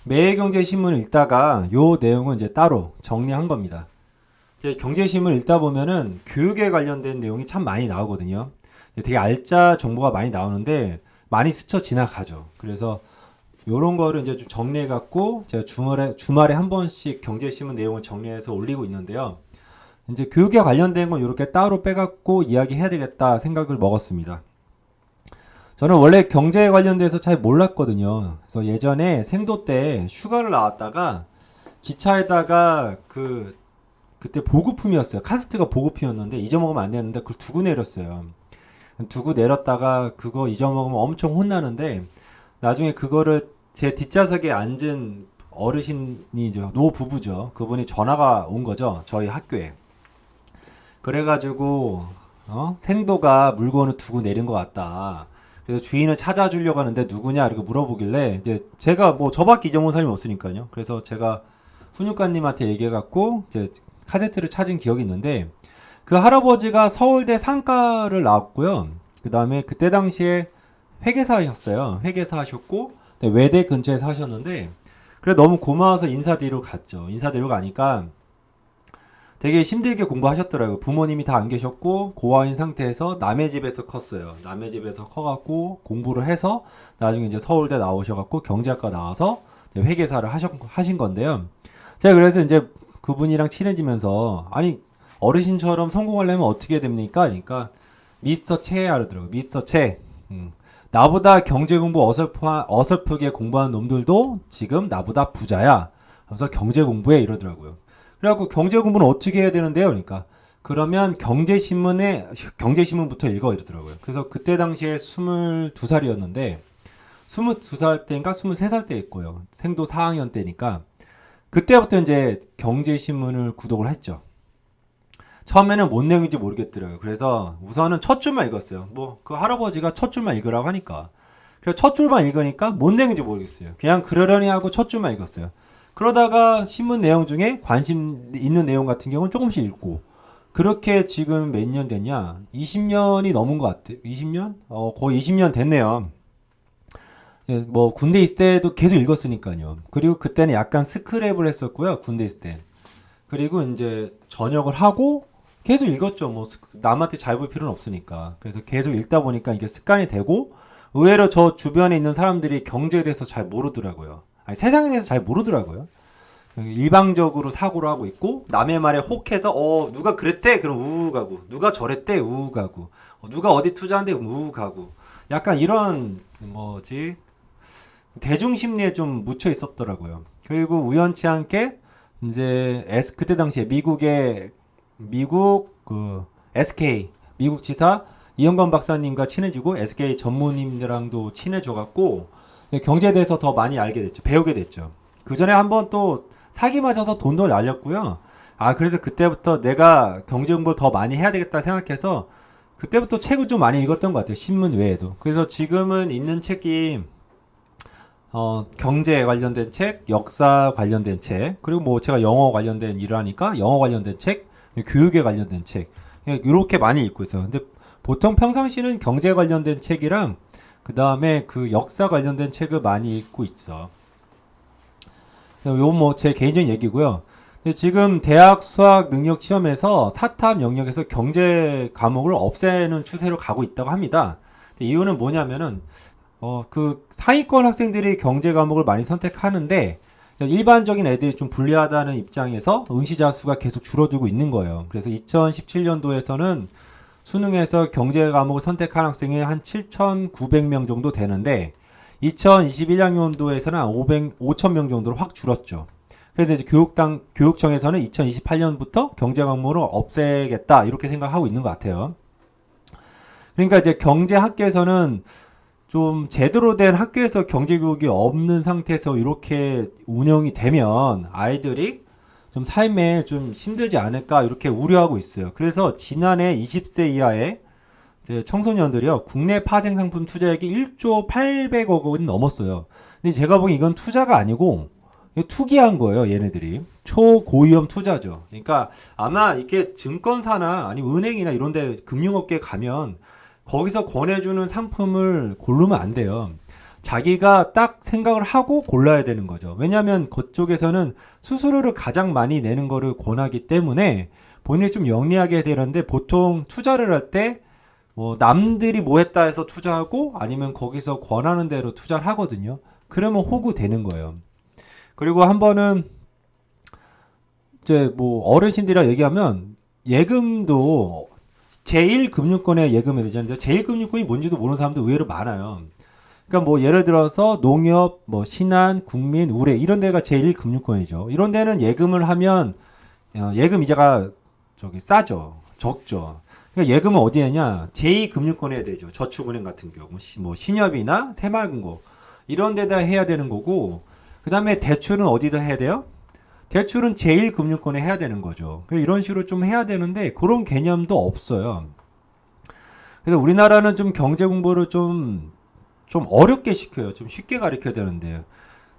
매일경제신문을 읽다가 요 내용은 이제 따로 정리한 겁니다. 이제 경제신문 읽다 보면은 교육에 관련된 내용이 참 많이 나오거든요. 되게 알짜 정보가 많이 나오는데 많이 스쳐 지나가죠. 그래서 요런 거를 이제 좀 정리해 갖고 제가 주말에 한 번씩 경제신문 내용을 정리해서 올리고 있는데요. 이제 교육에 관련된 건 이렇게 따로 빼갖고 이야기해야 되겠다 생각을 먹었습니다. 저는 원래 경제에 관련돼서 잘 몰랐거든요. 그래서 예전에 생도 때 휴가를 나왔다가 기차에다가 그때 보급품이었어요. 카스트가 보급품이었는데 잊어먹으면 안 되는데 그걸 두고 내렸어요. 두고 내렸다가 그거 잊어먹으면 엄청 혼나는데 나중에 그거를 제 뒷좌석에 앉은 어르신이 노부부죠. 그분이 전화가 온 거죠. 저희 학교에. 그래가지고 생도가 물건을 두고 내린 것 같다. 그래서 주인을 찾아주려고 하는데 누구냐 이렇게 물어보길래 이제 제가 뭐 저밖에 잊어먹은 사람이 없으니까요. 그래서 제가 훈육관님한테 얘기해갖고 이제 카세트를 찾은 기억이 있는데 그 할아버지가 서울대 상가를 나왔고요. 그 다음에 그때 당시에 회계사셨어요. 회계사 하셨고 외대 근처에 사셨는데 그래 너무 고마워서 인사드리러 갔죠. 인사드리러 가니까 되게 힘들게 공부하셨더라고요. 부모님이 다 안 계셨고 고아인 상태에서 남의 집에서 컸어요. 남의 집에서 커갖고 공부를 해서 나중에 이제 서울대 나오셔갖고 경제학과 나와서 회계사를 하신 건데요. 제가 그래서 이제 그분이랑 친해지면서 아니 어르신처럼 성공하려면 어떻게 해야 됩니까? 그러니까 미스터 채 하더라고요. 미스터 채. 나보다 경제 공부 어설프게 공부하는 놈들도 지금 나보다 부자야. 하면서 경제 공부해 이러더라고요. 그래갖고 경제 공부는 어떻게 해야 되는데요? 그러니까 그러면 경제신문부터 읽어 이러더라고요. 그래서 그때 당시에 22살이었는데 22살 때인가 23살 때였고요. 생도 4학년 때니까 그때부터 이제 경제신문을 구독을 했죠. 처음에는 뭔 내용인지 모르겠더라고요. 그래서 우선은 첫 줄만 읽었어요. 뭐 그 할아버지가 첫 줄만 읽으라고 하니까. 그래서 첫 줄만 읽으니까 뭔 내용인지 모르겠어요. 그냥 그러려니 하고 첫 줄만 읽었어요. 그러다가 신문 내용 중에 관심 있는 내용 같은 경우는 조금씩 읽고 그렇게 지금 몇 년 됐냐? 20년이 넘은 것 같아요. 20년? 거의 20년 됐네요. 예, 뭐 군대 있을 때도 계속 읽었으니까요. 그리고 그때는 약간 스크랩을 했었고요. 군대 있을 때. 그리고 이제 전역을 하고 계속 읽었죠. 뭐 남한테 잘 볼 필요는 없으니까. 그래서 계속 읽다 보니까 이게 습관이 되고 의외로 저 주변에 있는 사람들이 경제에 대해서 잘 모르더라고요. 아니, 세상에 대해서 잘 모르더라고요. 일방적으로 사고를 하고 있고 남의 말에 혹해서 누가 그랬대 그럼 우우 가고 누가 저랬대 우우 가고 누가 어디 투자한대 우우 가고 약간 이런 뭐지 대중 심리에 좀 묻혀 있었더라고요. 그리고 우연치 않게 이제 그때 당시에 미국 그 SK 미국 지사 이영건 박사님과 친해지고 SK 전무님들랑도 친해져갖고 경제에 대해서 더 많이 알게 됐죠. 배우게 됐죠. 그 전에 한번 또 사기 맞아서 돈도 날렸고요. 아 그래서 그때부터 내가 경제 공부를 더 많이 해야 되겠다 생각해서 그때부터 책을 좀 많이 읽었던 것 같아요. 신문 외에도. 그래서 지금은 있는 책이 경제 관련된 책, 역사 관련된 책, 그리고 뭐 제가 영어 관련된 일을 하니까 영어 관련된 책, 교육에 관련된 책, 이렇게 많이 읽고 있어요. 근데 보통 평상시는 경제 관련된 책이랑 그 다음에 그 역사 관련된 책을 많이 읽고 있어. 요건 뭐 제 개인적인 얘기고요. 근데 지금 대학 수학 능력 시험에서 사탐 영역에서 경제 과목을 없애는 추세로 가고 있다고 합니다. 이유는 뭐냐면은 그 상위권 학생들이 경제 과목을 많이 선택하는데 일반적인 애들이 좀 불리하다는 입장에서 응시자 수가 계속 줄어들고 있는 거예요. 그래서 2017년도에서는 수능에서 경제 과목을 선택한 학생이 한 7,900명 정도 되는데 2021학년도에서는 한 5,000명 정도로 확 줄었죠. 그래서 이제 교육청에서는 2028년부터 경제 과목을 없애겠다 이렇게 생각하고 있는 것 같아요. 그러니까 이제 경제학계에서는 좀 제대로 된 학교에서 경제교육이 없는 상태에서 이렇게 운영이 되면 아이들이 좀 삶에 좀 힘들지 않을까 이렇게 우려하고 있어요. 그래서 지난해 20세 이하의 이제 청소년들이요 국내 파생 상품 투자액이 1조 800억 원 넘었어요. 근데 제가 보기엔 이건 투자가 아니고 투기한 거예요. 얘네들이 초고위험 투자죠. 그러니까 아마 이렇게 증권사나 아니면 은행이나 이런데 금융업계 가면 거기서 권해주는 상품을 고르면 안 돼요. 자기가 딱 생각을 하고 골라야 되는 거죠. 왜냐하면 그쪽에서는 수수료를 가장 많이 내는 거를 권하기 때문에 본인이 좀 영리하게 해야 되는데, 보통 투자를 할 때 뭐 남들이 뭐 했다 해서 투자하고 아니면 거기서 권하는 대로 투자를 하거든요. 그러면 호구 되는 거예요. 그리고 한 번은 이제 뭐 어르신들이랑 얘기하면 예금도 제1금융권에 예금해야 되잖아요. 제1금융권이 뭔지도 모르는 사람도 의외로 많아요. 그러니까 뭐 예를 들어서 농협, 뭐 신한, 국민, 우레 이런 데가 제1금융권이죠. 이런 데는 예금을 하면 예금 이자가 저기 싸죠. 적죠. 그러니까 예금은 어디에 냐 제2금융권에 해야 되죠. 저축은행 같은 경우 뭐 신협이나 새마을금고 이런 데다 해야 되는 거고, 그 다음에 대출은 어디다 해야 돼요? 대출은 제1금융권에 해야 되는 거죠. 이런 식으로 좀 해야 되는데 그런 개념도 없어요. 그래서 우리나라는 좀 경제 공부를 좀 어렵게 시켜요. 좀 쉽게 가르쳐야 되는데,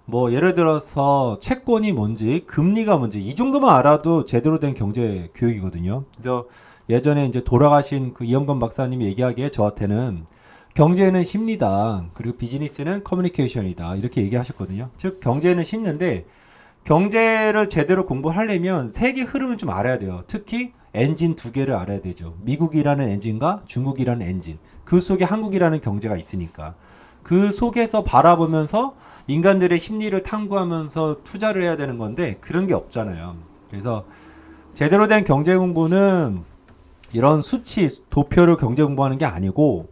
뭐 예를 들어서 채권이 뭔지 금리가 뭔지 이 정도만 알아도 제대로 된 경제 교육이거든요. 그래서 예전에 이제 돌아가신 그 이영건 박사님이 얘기하기에 저한테는 경제는 심리다, 그리고 비즈니스는 커뮤니케이션이다, 이렇게 얘기하셨거든요. 즉 경제는 심는데 경제를 제대로 공부하려면 세계 흐름을 좀 알아야 돼요. 특히 엔진 두 개를 알아야 되죠. 미국이라는 엔진과 중국이라는 엔진, 그 속에 한국이라는 경제가 있으니까 그 속에서 바라보면서 인간들의 심리를 탐구하면서 투자를 해야 되는 건데 그런 게 없잖아요. 그래서 제대로 된 경제 공부는 이런 수치, 도표를 경제 공부하는 게 아니고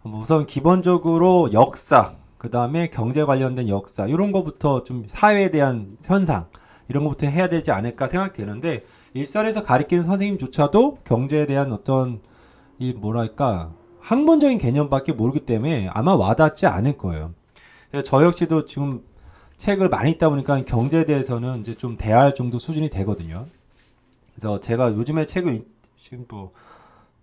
우선 기본적으로 역사, 그 다음에 경제 관련된 역사, 이런 거부터 좀 사회에 대한 현상, 이런 것부터 해야 되지 않을까 생각되는데, 일선에서 가르치는 선생님조차도 경제에 대한 어떤 이 뭐랄까 학문적인 개념밖에 모르기 때문에 아마 와닿지 않을 거예요. 그래서 저 역시도 지금 책을 많이 읽다 보니까 경제에 대해서는 이제 좀 대할 정도 수준이 되거든요. 그래서 제가 요즘에 책을 지금 뭐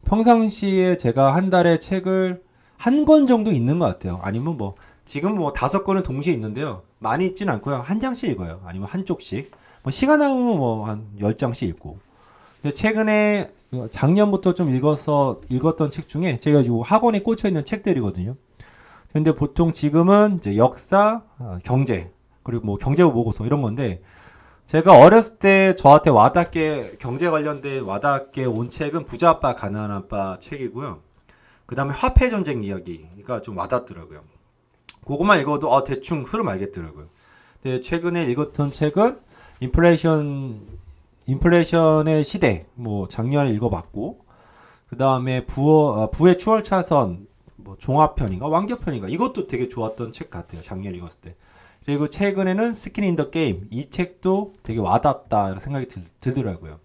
평상시에 제가 한 달에 책을 한 권 정도 읽는 것 같아요. 아니면 뭐 지금 뭐 5권은 동시에 읽는데요. 많이 읽지는 않고요. 한 장씩 읽어요. 아니면 한 쪽씩. 뭐 시간 남으면 뭐 한 10장씩 읽고. 근데 최근에 작년부터 좀 읽었던 책 중에 제가 요 학원에 꽂혀 있는 책들이거든요. 근데 보통 지금은 이제 역사, 경제, 그리고 뭐 경제부 보고서 이런 건데, 제가 어렸을 때 저한테 와닿게 경제 관련된 와닿게 온 책은 부자 아빠 가난한 아빠 책이고요. 그 다음에 화폐 전쟁 이야기가 좀 와닿더라고요. 그것만 읽어도 대충 흐름 알겠더라고요. 근데 최근에 읽었던 책은 인플레이션의 시대, 뭐 작년에 읽어봤고, 그 다음에 부의 추월 차선, 뭐 종합편인가 완결편인가 이것도 되게 좋았던 책 같아요. 작년에 읽었을 때. 그리고 최근에는 스킨 인 더 게임, 이 책도 되게 와닿다 생각이 들더라고요.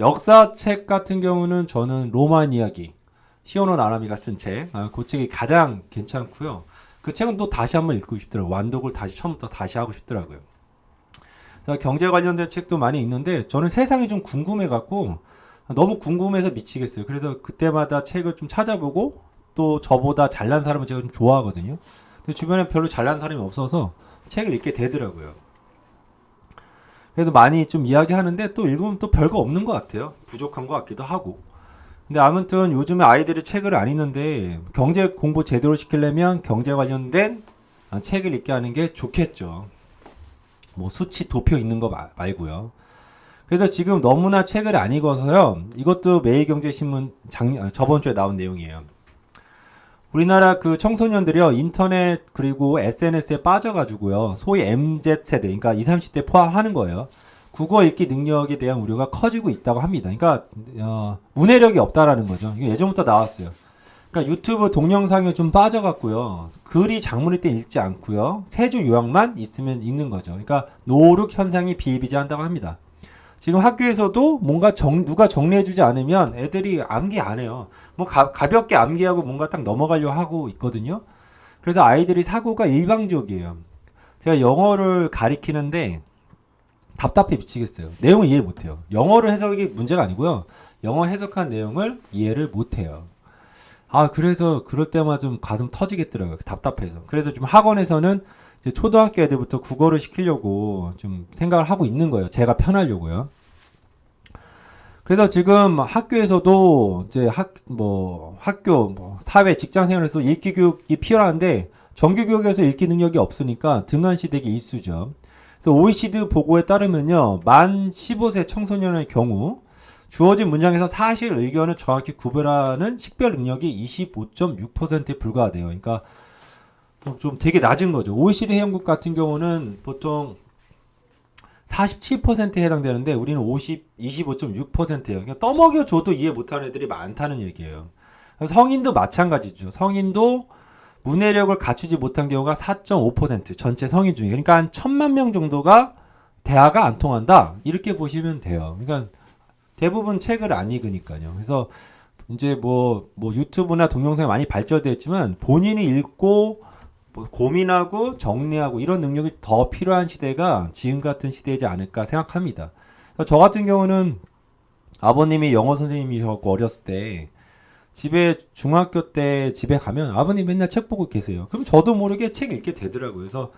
역사책 같은 경우는 저는 로만 이야기, 시오노 나나미가 쓴 책, 그 책이 가장 괜찮고요. 그 책은 또 다시 한번 읽고 싶더라고요. 완독을 다시 처음부터 다시 하고 싶더라고요. 경제 관련된 책도 많이 읽는데 저는 세상이 좀 궁금해갖고 너무 궁금해서 미치겠어요. 그래서 그때마다 책을 좀 찾아보고 또 저보다 잘난 사람을 제가 좀 좋아하거든요. 근데 주변에 별로 잘난 사람이 없어서 책을 읽게 되더라고요. 그래서 많이 좀 이야기하는데 또 읽으면 또 별거 없는 것 같아요. 부족한 것 같기도 하고. 근데 아무튼 요즘에 아이들이 책을 안 읽는데 경제 공부 제대로 시키려면 경제 관련된 책을 읽게 하는 게 좋겠죠. 뭐 수치 도표 있는 거 말고요. 그래서 지금 너무나 책을 안 읽어서요. 이것도 매일경제신문 저번 주에 나온 내용이에요. 우리나라 그 청소년들이요, 인터넷 그리고 SNS에 빠져가지고요, 소위 MZ세대, 그러니까 20, 30대 포함하는 거예요. 국어 읽기 능력에 대한 우려가 커지고 있다고 합니다. 그러니까 문해력이 없다라는 거죠. 이게 예전부터 나왔어요. 그러니까 유튜브 동영상에 좀 빠져갖고요, 글이 장문일 때 읽지 않고요, 세 줄 요약만 있으면 읽는 거죠. 그러니까 노룩 현상이 비일비재한다고 합니다. 지금 학교에서도 뭔가 누가 정리해주지 않으면 애들이 암기 안 해요. 뭐 가볍게 암기하고 뭔가 딱 넘어가려고 하고 있거든요. 그래서 아이들이 사고가 일방적이에요. 제가 영어를 가리키는데 답답해 미치겠어요. 내용을 이해 못해요. 영어를 해석이 문제가 아니고요, 영어 해석한 내용을 이해를 못해요. 그래서 그럴 때마다 좀 가슴 터지겠더라고요. 답답해서. 그래서 좀 학원에서는 이제 초등학교 애들부터 국어를 시키려고 좀 생각을 하고 있는 거예요. 제가 편하려고요. 그래서 지금 학교에서도 이제 학교, 사회, 직장 생활에서 읽기 교육이 필요한데 정규교육에서 읽기 능력이 없으니까 등한시되기 일쑤죠. 그래서 OECD 보고에 따르면요, 만 15세 청소년의 경우 주어진 문장에서 사실 의견을 정확히 구별하는 식별 능력이 25.6%에 불과하대요. 그러니까 좀 되게 낮은 거죠. OECD 회원국 같은 경우는 보통 47%에 해당되는데 우리는 25.6%예요. 그러니까 떠먹여줘도 이해 못하는 애들이 많다는 얘기예요. 성인도 마찬가지죠. 성인도 문해력을 갖추지 못한 경우가 4.5% 전체 성인 중에, 그러니까 한 1000만 명 정도가 대화가 안 통한다 이렇게 보시면 돼요. 그러니까 대부분 책을 안 읽으니까요. 그래서 이제 뭐 유튜브나 동영상이 많이 발전되어 있지만 본인이 읽고 뭐 고민하고 정리하고 이런 능력이 더 필요한 시대가 지금 같은 시대이지 않을까 생각합니다. 저 같은 경우는 아버님이 영어 선생님이셨고 어렸을 때 집에 중학교 때 집에 가면 아버님 맨날 책 보고 계세요. 그럼 저도 모르게 책 읽게 되더라고요. 그래서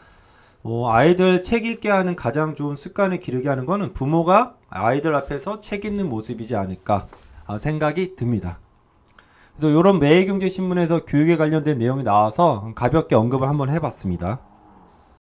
아이들 책 읽게 하는 가장 좋은 습관을 기르게 하는 거는 부모가 아이들 앞에서 책 읽는 모습이지 않을까 생각이 듭니다. 그래서 이런 매일경제신문에서 교육에 관련된 내용이 나와서 가볍게 언급을 한번 해봤습니다.